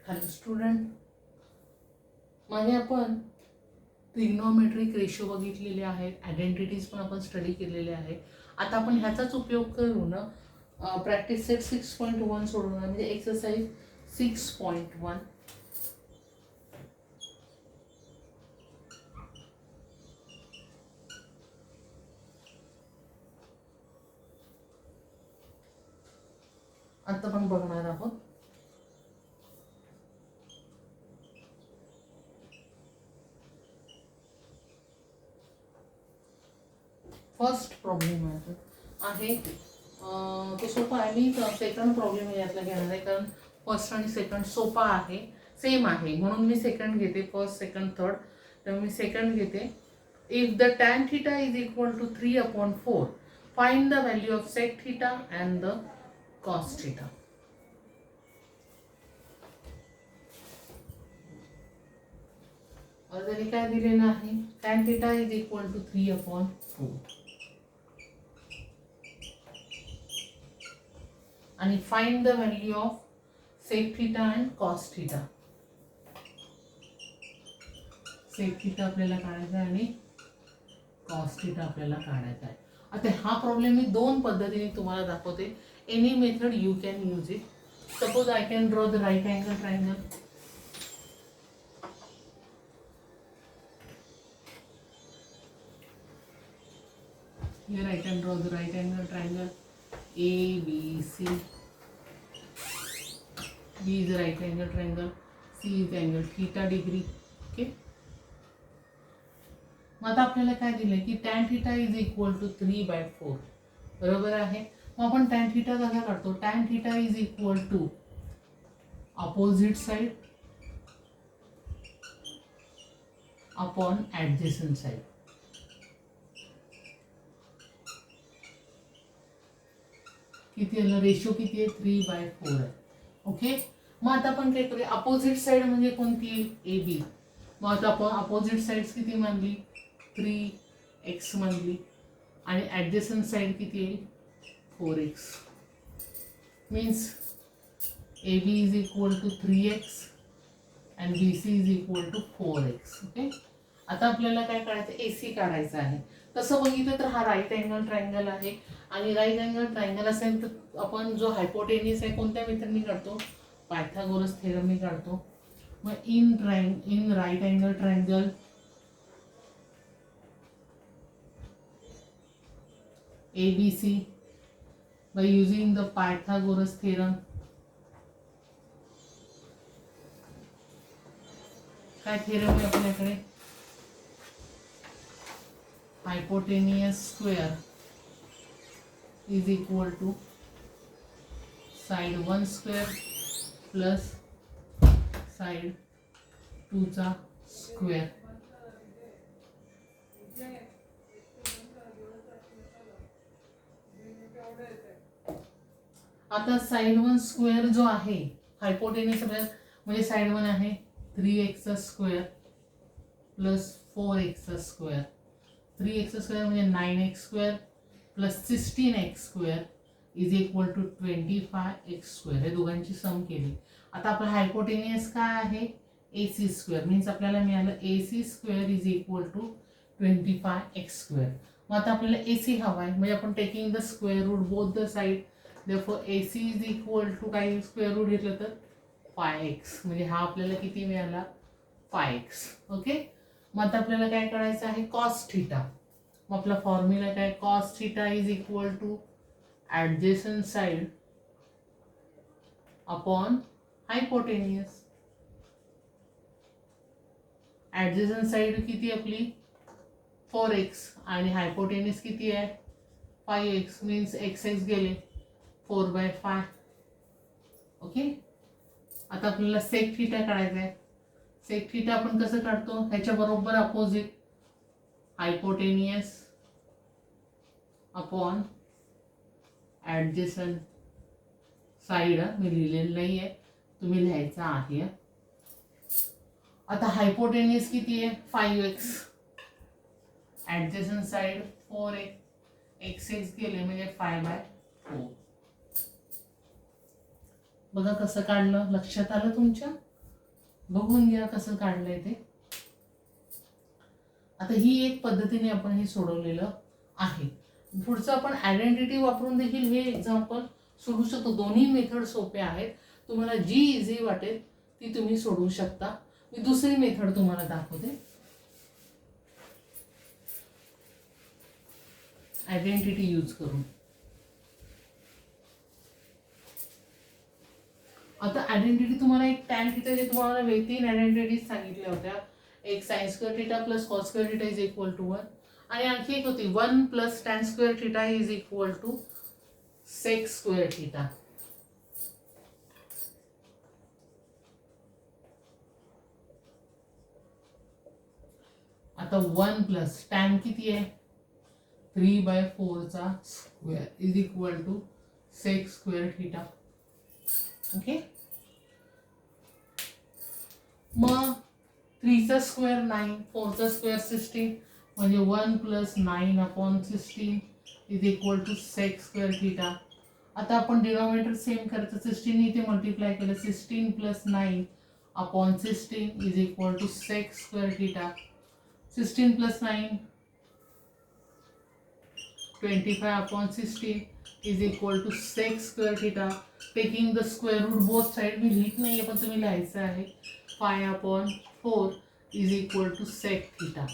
Hello student, मागे आपण trigonometric ratio बघितलेले आहेत, आयडेंटिटीज पण आपण स्टडी केलेले आहे. आता आपण ह्याचाच उपयोग करून प्रॅक्टिस सेट 6.1 सोडवणार, म्हणजे एक्सरसाइज 6.1. आता आपण बघणार आहोत. फर्स्ट प्रॉब्लेम आहे तो सोपा आहे. मी सेकंड प्रॉब्लेम यातला घेणार आहे, कारण फर्स्ट आणि सेकंड सोपा आहे, सेम आहे, म्हणून मी सेकंड घेते. फर्स्ट सेकंड थर्ड, तर मी सेकंड घेते. If the tan theta is equal to 3/4, find the value of sec theta and the cos theta. त्यांनी काय दिलेलं आहे, tan theta is equal to 3/4 आणि find the value of sec theta and cos theta. Sec theta आपल्याला काढायचा आहे आणि cos theta आपल्याला काढायचा आहे. आता हा प्रॉब्लेम मी दोन पद्धतीने तुम्हाला दाखवते. Any method you can use it. Suppose I can draw the right angle triangle. Here I can draw the right angle triangle ABC. B is the right angle triangle. C is the angle theta degree. Okay. मग आता आपल्याला काय दिलंय की tan theta is equal to 3/4. बरोबर आहे. मग आपण tan theta कसा काढतो? tan theta is equal to opposite side upon adjacent side. किती आलं? रेशो किती आहे? 3/4 आहे. ओके. मग आता आपण काय करूया, अपोजिट साइड म्हणजे कोणती? A B. मग आता आपण अपोजिट साइड्स किती मानली? 3x मानली, आणि ॲडजस्टंट साइड किती येईल? 4x. Means A B is equal to 3x and B C is equal to 4x. Okay. आता आपल्याला काय काढायचं? ए सी काढायचं आहे. तसं बघितलं तर हा राईट अँगल ट्रायंगल आहे, आणि राईट अँगल ट्रायंगल असेल तर आपण जो हायपोटेनियस आहे कोणत्या मेथडनी काढतो? पायथागोरस थेरमनी काढतो. मग in right angle triangle ABC by using the Pythagoras theorem. काय थेरम आहे आपल्याकडे? Hypotenuse square is equal to side 1 square plus side 2 चा स्क्वेअर. आता साइड 1 स्क्वेअर जो आहे हायपोटेनियस म्हणजे साइड 1 आहे 3x चा स्क्वेअर प्लस 4x चा स्क्वेअर. 3x स्क्वेअर म्हणजे 9x square plus 16x square is equal to 25x square. हे दोघांची सम केली. आता आपला हायपोटेनियस काय आहे? AC square. मीन्स आपल्याला मिळालं AC square is equal to 25x square. मग आता आपल्याला AC हवा आहे, म्हणजे आपण taking the square root both the side. therefore AC is equal to काय? स्क्वेअर रूट घेतलं तर 5x, म्हणजे हा आपल्याला किती मिळाला? 5x. ओके. मग आता आपल्याला काय करायचं आहे? Cos theta. मग आपला फॉर्म्युला काय? Cos theta is equal to adjacent side upon hypotenuse. Adjacent side किती आपली? 4x, आणि हायपोटेनियस किती आहे? 5x. मीन्स x गेले 4/5. ओके. आता आपल्याला सेक थिटा काढायचा आहे. सेक थिटा आपण कसं काढतो? ह्याच्या बरोबर अपोजिट हायपोटेनियस अपॉन ॲडजेसंट साइड. मी लिहिलेलं नाही आहे, तुम्ही लिहायचं आहे. आता हायपोटेनियस किती आहे? 5x. ॲडजेसंट side 4x. x गेले म्हणजे 5/4. बघा कसं काढलं, लक्षात आलं तुमच्या? बघून घ्या कसं काढलंय ते. आता ही एक पद्धतीने आपण हे सोडवलेलं आहे. पुढचं आपण आयडेंटिटी वापरून देखील हे एक्झाम्पल सोडवू शकतो. दोन्ही मेथड सोपे आहेत. तुम्हाला जी इझी वाटेल ती तुम्ही सोडवू शकता. मी दुसरी मेथड तुम्हाला दाखवते. आयडेंटिटी यूज करून. आता आयडेंटिटी तुम्हाला एक टॅन थीटा जे तुम्हाला 3 आयडेंटिटी सांगितल्या होत्या. एक sine square theta plus cos square theta is equal to 1 आणि आणखी एक होती 1 plus tan square theta is equal to sec square theta. आता 1 प्लस टॅन किती आहे 3/4 चा square is equal to sec square theta. Okay. मग 3 चा स्क्वेअर 9, 4 चा स्क्वेअर 16 म्हणजे 1 plus 9/16 is equal to sec square theta. आता आपण डिनॉमिनेटर सेम करायचं. 16 इथे मल्टिप्लाय केलं 16 plus 9/16 is equal to sec square theta. 16 plus 9 25/16 is equal to sec square theta. Taking the square root both side. मी लिहित नाहीये पण तुम्ही लिहायचं आहे. 5/4 is equal to sec theta.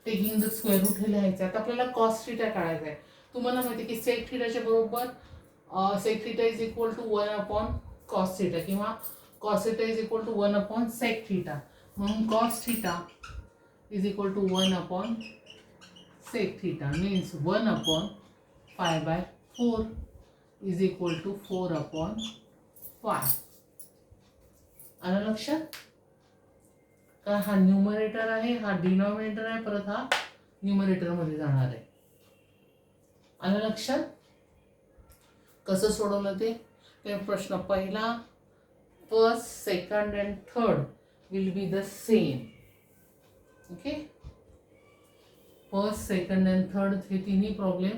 Taking the square root हे लिहायचं आहे. आता आपल्याला कॉस थीटा काढायचा आहे. तुम्हाला माहिती आहे की सेक थीटाच्या बरोबर sec theta is equal to 1/कॉस थीटा किंवा cos theta is equal to 1/सेक थीटा. म्हणून cos theta is equal to 1/सेक theta means 1/5/4 is equal to 4/5. आलं लक्षात? का हा न्यूमरेटर आहे, हा डिनॉमिनेटर आहे, परत हा न्यूमरेटर मध्ये जाणार आहे. आलं लक्षात? कसं सोडवलं ते प्रश्न पहिला first second and third will be the same. Okay. First second and third हे तिन्ही प्रॉब्लेम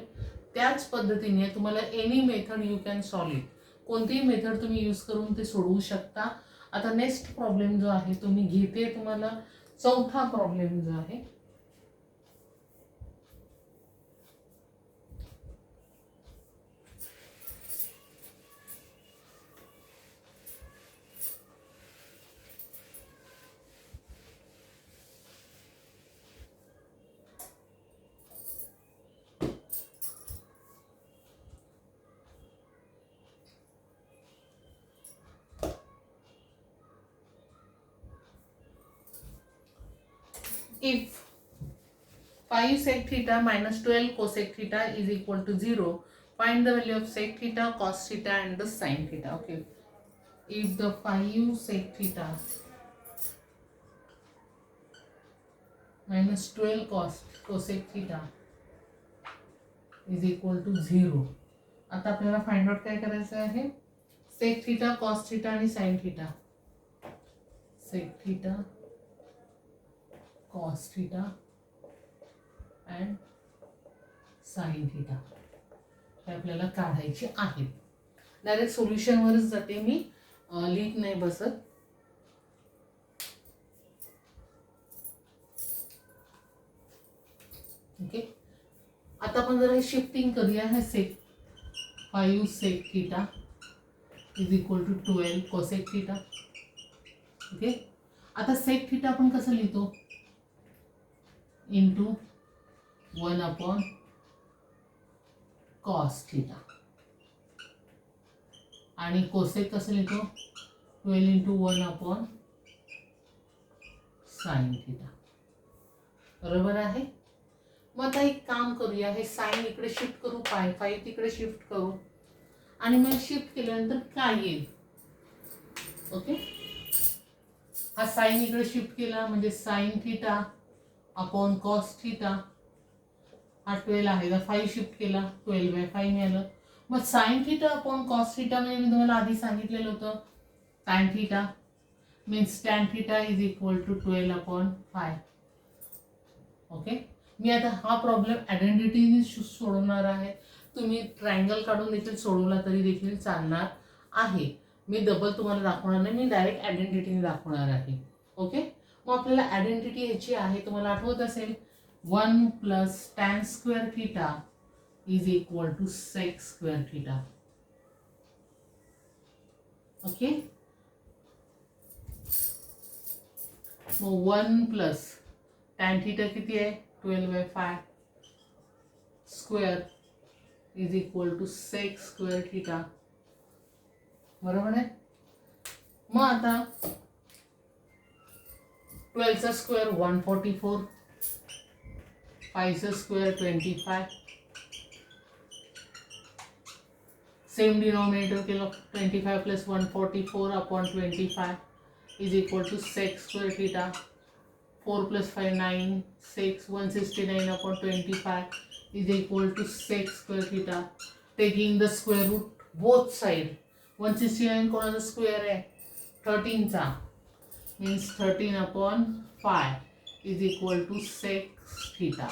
त्याच पद्धतीने तुम्हाला any method you can solve it. कोणतीही मेथड तुम्ही यूज करून ते सोडवू शकता. आता नेक्स्ट प्रॉब्लेम जो आहे तो मी घेते तुम्हाला. चौथा प्रॉब्लेम जो आहे if 5 sec theta minus 12 cosec theta is equal to 0, find the value of sec theta, cos theta and the sin theta. Okay. If the 5 sec theta minus 12 cosec theta is equal to 0. आता आपल्याला find out काय करायचं आहे. sec theta, cos theta आणि sin theta. sec theta, cos theta and sin theta हे आपल्याला काढायचे आहेत. डायरेक्ट सोल्युशन वरच जाते मी, लिहित नाही बसत. ओके. आता आपण जरा शिफ्टिंग करूया. हे sec 5 sec theta is equal to 12 cosec theta. Okay. आता सेक थीटा आपण कसं लिहितो इंटू 1/कॉस थीटा आणि कोसेक कसं लिहितो 12 इंटू 1/साइन थीटा. बरोबर आहे. मग आता एक काम करूया. हे साइन इकडे शिफ्ट करू, 5 तिकडे शिफ्ट करू आणि मग शिफ्ट केल्यानंतर काय येईल. ओके. हा साइन इकडे शिफ्ट केला म्हणजे sine theta upon cos theta. हा 12 आहे, 5 शिफ्ट केला 12/5 मिळालं. मग sine theta upon cos theta म्हणजे मी तुम्हाला आधी सांगितलेलं होतं tan theta means tan theta is equal to 12/5. Okay. मी आता हा प्रॉब्लेम आयडेंटिटीने सोडवणार आहे. तुम्ही ट्रायंगल काढून देखील सोडवला तरी देखील चालणार आहे. मी डबल तुम्हाला दाखवणार नाही, मी डायरेक्ट आयडेंटिटीने दाखवणार आहे. ओके, मग आपल्याला आयडेंटिटी ह्याची आहे, तुम्हाला आठवत असेल 1 + tan square theta is equal to sec square theta. Okay, मग 1 + tan थिटा किती आहे 12/5 square is equal to sec square theta. बरोबर आहे. मग आता 12चा स्क्वेअर 144, 5चा स्क्वेअर 25, सेम डिनॉमिनेटर केलं 25 + 144/25 is equal to sec square theta. 4 + 5 9, 6 169/25 is equal to sec square theta. Taking the square root both side. 169 कोणाचा स्क्वेअर आहे 13 चा, means 13/5 is equal to sec theta.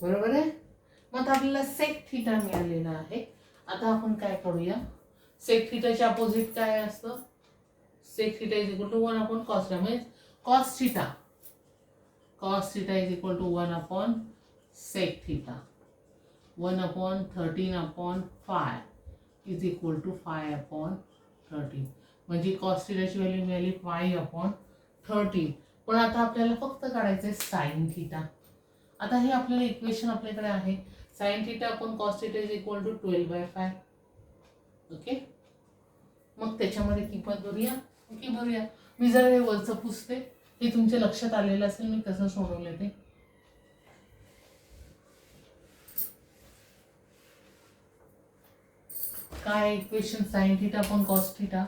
बरोबर आहे. मग आता आपल्याला सेक थिटा मिळालेला आहे. आता आपण काय करूया, सेक थिटाचे अपोजिट काय असतं, sec theta is equal to 1/cos theta, म्हणजे cos theta, cos theta is equal to 1/sec theta. 1/13/5 is equal to 5/13, म्हणजे cos थिटाची व्हॅल्यू मिळाली 5/13. पण आता आपल्याला फक्त काढायचं आहे साइन थिटा. आता हे आपल्याला इक्वेशन आपल्याकडे आहे, sine theta upon cos theta is equal to 12/5. Okay, मग त्याच्यामध्ये किंमत भरूया. ओके, भरूया. मी जर हे वरचं पुसते, हे तुमच्या लक्षात आलेलं असेल मी कसं सोडवलं ते. काय equation, sine theta upon cos theta.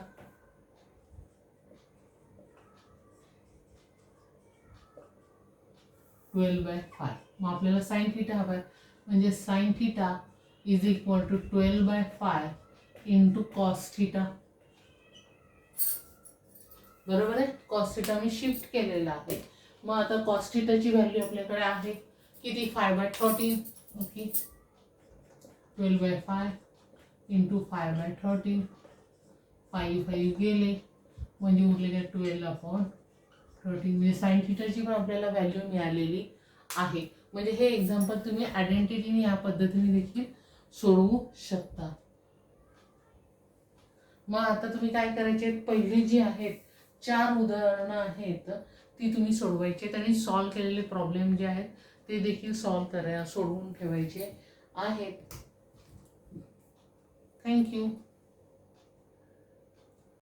मग आपल्याला साइन थिटा हवा आहे, म्हणजे sine theta is equal to 12/5 into cos theta. बरोबर आहे. cos थिटा मी शिफ्ट केलेला आहे. मग आता cos थिटाची व्हॅल्यू आपल्याकडे आहे किती 5/13. ओके, 12/5 इंटू 5/13, 5 गेले म्हणजे उरले काय 12/13. म्हणजे साइन थिटाची पण आपल्याला व्हॅल्यू मिळालेली आहे. म्हणजे हे एक्झाम्पल तुम्ही आयडेंटिटीने या पद्धतीने देखील सोडवू शकता. मग आता तुम्ही काय करायचे, पहिली जी आहेत 4 उदाहरणं आहेत ती तुम्ही सोडवायची आणि सॉल्व्ह केलेले प्रॉब्लेम जे आहेत ते देखील सोडवून ठेवायचे आहेत. थँक्यू.